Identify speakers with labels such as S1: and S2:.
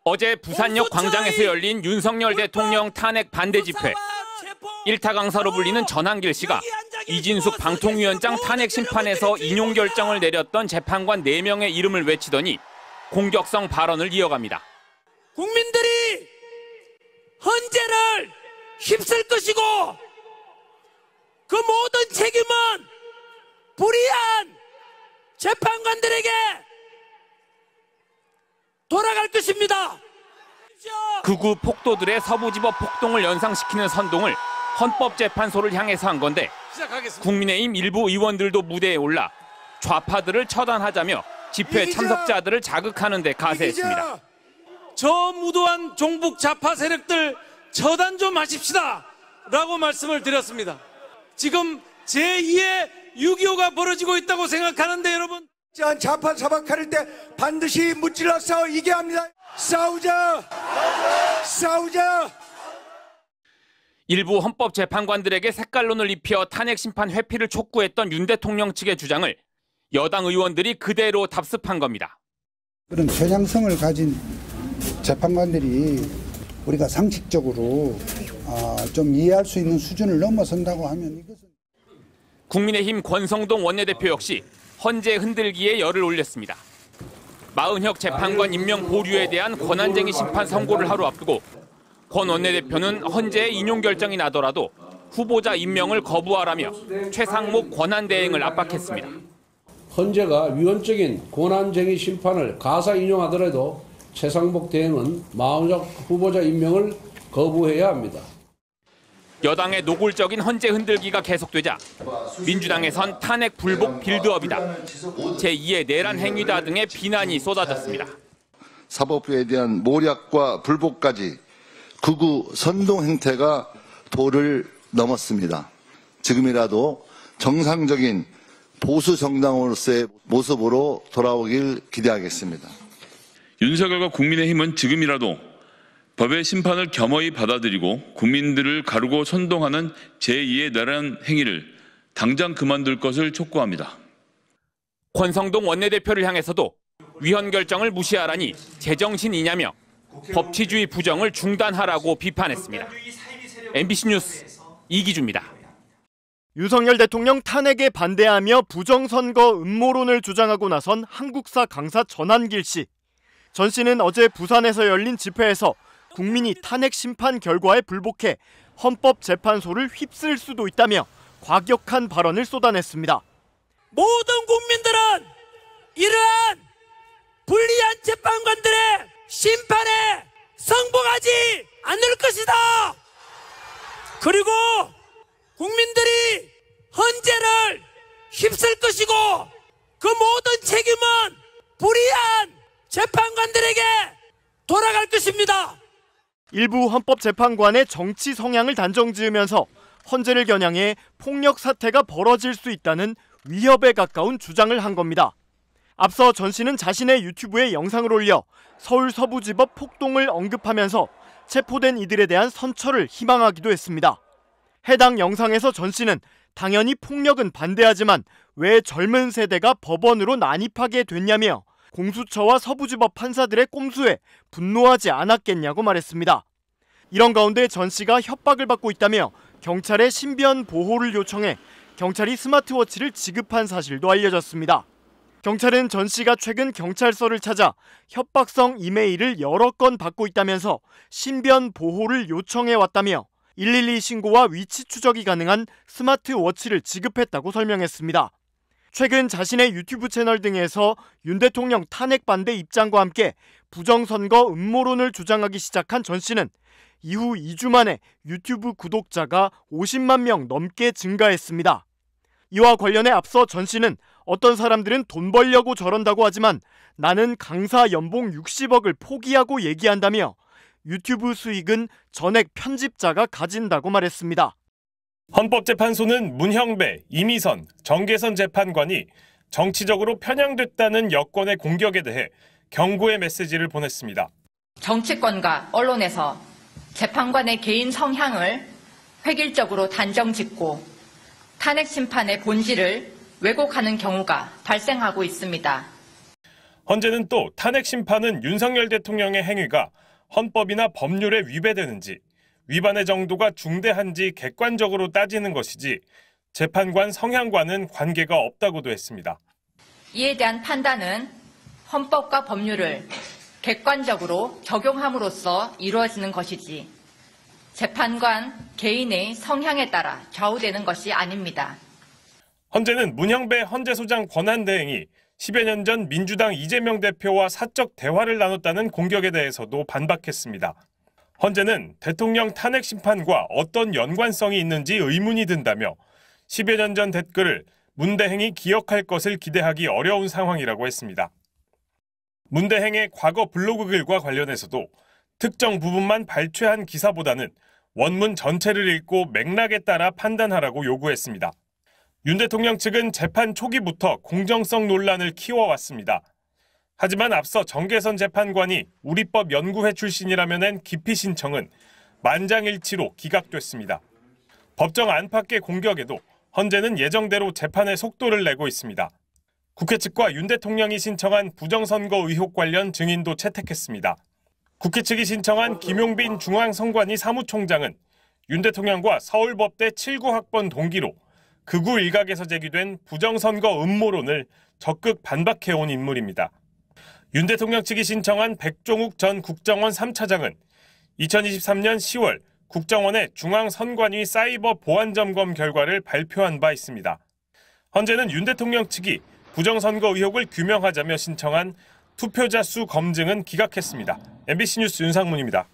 S1: 어제 부산역 광장에서 열린 윤석열 대통령 탄핵 반대 집회. 일타 강사로 불리는 전한길 씨가 이진숙 방통위원장 탄핵 심판에서 인용 결정을 내렸던 재판관 4명의 이름을 외치더니 공격성 발언을 이어갑니다.
S2: 국민들이 헌재를 휩쓸 것이고 그 모든 책임은 불의한 재판관들에게 돌아갈 것입니다.
S1: 극우 폭도들의 서부지법 폭동을 연상시키는 선동을 헌법재판소를 향해서 한 건데 국민의힘 일부 의원들도 무대에 올라 좌파들을 처단하자며 집회 참석자들을 자극하는 데 가세했습니다.
S2: 저 무도한 종북 좌파 세력들 처단 좀 하십시다 라고 말씀을 드렸습니다. 지금 제2의 6.25가 벌어지고 있다고 생각하는데 여러분,
S3: 좌파 사박할 때 반드시 무찔러 싸워 이겨야 합니다. 싸우자! 싸우자!
S1: 일부 헌법재판관들에게 색깔론을 입혀 탄핵 심판 회피를 촉구했던 윤 대통령 측의 주장을 여당 의원들이 그대로 답습한 겁니다.
S4: 그런 편향성을 가진 재판관들이 우리가 상식적으로 좀 이해할 수 있는 수준을 넘어선다고 하면 이것은.
S1: 국민의힘 권성동 원내대표 역시 헌재 흔들기에 열을 올렸습니다. 마은혁 재판관 임명 보류에 대한 권한쟁의 심판 선고를 하루 앞두고 권 원내대표는 헌재의 인용 결정이 나더라도 후보자 임명을 거부하라며 최상목 권한대행을 압박했습니다.
S5: 헌재가 위헌적인 권한쟁의 심판을 가사 인용하더라도 최상목 대행은 마은혁 후보자 임명을 거부해야 합니다.
S1: 여당의 노골적인 헌재 흔들기가 계속되자 민주당에선 탄핵 불복 빌드업이다, 제2의 내란 행위다 등의 비난이 쏟아졌습니다.
S6: 사법부에 대한 모략과 불복까지 극우 선동 행태가 도를 넘었습니다. 지금이라도 정상적인 보수 정당으로서의 모습으로 돌아오길 기대하겠습니다.
S7: 윤석열과 국민의힘은 지금이라도 법의 심판을 겸허히 받아들이고 국민들을 가르고 선동하는 제2의 내란 행위를 당장 그만둘 것을 촉구합니다.
S1: 권성동 원내대표를 향해서도 위헌 결정을 무시하라니 제정신이냐며 법치주의 부정을 중단하라고 비판했습니다. MBC 뉴스 이기주입니다.
S8: 윤석열 대통령 탄핵에 반대하며 부정선거 음모론을 주장하고 나선 한국사 강사 전한길 씨. 전 씨는 어제 부산에서 열린 집회에서 국민이 탄핵 심판 결과에 불복해 헌법재판소를 휩쓸 수도 있다며 과격한 발언을 쏟아냈습니다.
S2: 모든 국민들은 이러한 불리한 재판관들의 심판에 승복하지 않을 것이다. 그리고 국민들이 헌재를 휩쓸 것이고 그 모든 책임은 불의한 재판관들에게 돌아갈 것입니다.
S8: 일부 헌법재판관의 정치 성향을 단정지으면서 헌재를 겨냥해 폭력 사태가 벌어질 수 있다는 위협에 가까운 주장을 한 겁니다. 앞서 전 씨는 자신의 유튜브에 영상을 올려 서울 서부지법 폭동을 언급하면서 체포된 이들에 대한 선처를 희망하기도 했습니다. 해당 영상에서 전 씨는 당연히 폭력은 반대하지만 왜 젊은 세대가 법원으로 난입하게 됐냐며 공수처와 서부지법 판사들의 꼼수에 분노하지 않았겠냐고 말했습니다. 이런 가운데 전 씨가 협박을 받고 있다며 경찰에 신변 보호를 요청해 경찰이 스마트워치를 지급한 사실도 알려졌습니다. 경찰은 전 씨가 최근 경찰서를 찾아 협박성 이메일을 여러 건 받고 있다면서 신변 보호를 요청해 왔다며 112 신고와 위치 추적이 가능한 스마트워치를 지급했다고 설명했습니다. 최근 자신의 유튜브 채널 등에서 윤 대통령 탄핵 반대 입장과 함께 부정선거 음모론을 주장하기 시작한 전 씨는 이후 2주 만에 유튜브 구독자가 50만 명 넘게 증가했습니다. 이와 관련해 앞서 전 씨는 어떤 사람들은 돈 벌려고 저런다고 하지만 나는 강사 연봉 60억을 포기하고 얘기한다며 유튜브 수익은 전액 편집자가 가진다고 말했습니다.
S9: 헌법재판소는 문형배, 이미선, 정계선 재판관이 정치적으로 편향됐다는 여권의 공격에 대해 경고의 메시지를 보냈습니다.
S10: 정치권과 언론에서 재판관의 개인 성향을 획일적으로 단정짓고 탄핵 심판의 본질을 왜곡하는 경우가 발생하고 있습니다.
S9: 헌재는 또 탄핵 심판은 윤석열 대통령의 행위가 헌법이나 법률에 위배되는지, 위반의 정도가 중대한지 객관적으로 따지는 것이지 재판관 성향과는 관계가 없다고도 했습니다.
S10: 이에 대한 판단은 헌법과 법률을 객관적으로 적용함으로써 이루어지는 것이지 재판관 개인의 성향에 따라 좌우되는 것이 아닙니다.
S9: 헌재는 문형배 헌재소장 권한대행이 10여 년 전 민주당 이재명 대표와 사적 대화를 나눴다는 공격에 대해서도 반박했습니다. 헌재는 대통령 탄핵 심판과 어떤 연관성이 있는지 의문이 든다며 10여 년 전 댓글을 문 대행이 기억할 것을 기대하기 어려운 상황이라고 했습니다. 문 대행의 과거 블로그 글과 관련해서도 특정 부분만 발췌한 기사보다는 원문 전체를 읽고 맥락에 따라 판단하라고 요구했습니다. 윤 대통령 측은 재판 초기부터 공정성 논란을 키워왔습니다. 하지만 앞서 정계선 재판관이 우리법 연구회 출신이라며 낸 기피 신청은 만장일치로 기각됐습니다. 법정 안팎의 공격에도 헌재는 예정대로 재판의 속도를 내고 있습니다. 국회 측과 윤 대통령이 신청한 부정선거 의혹 관련 증인도 채택했습니다. 국회 측이 신청한 김용빈 중앙선관위 사무총장은 윤 대통령과 서울법대 79학번 동기로 극우 일각에서 제기된 부정선거 음모론을 적극 반박해온 인물입니다. 윤 대통령 측이 신청한 백종욱 전 국정원 3차장은 2023년 10월 국정원의 중앙선관위 사이버 보안점검 결과를 발표한 바 있습니다. 헌재는 윤 대통령 측이 부정선거 의혹을 규명하자며 신청한 투표자 수 검증은 기각했습니다. MBC 뉴스 윤상문입니다.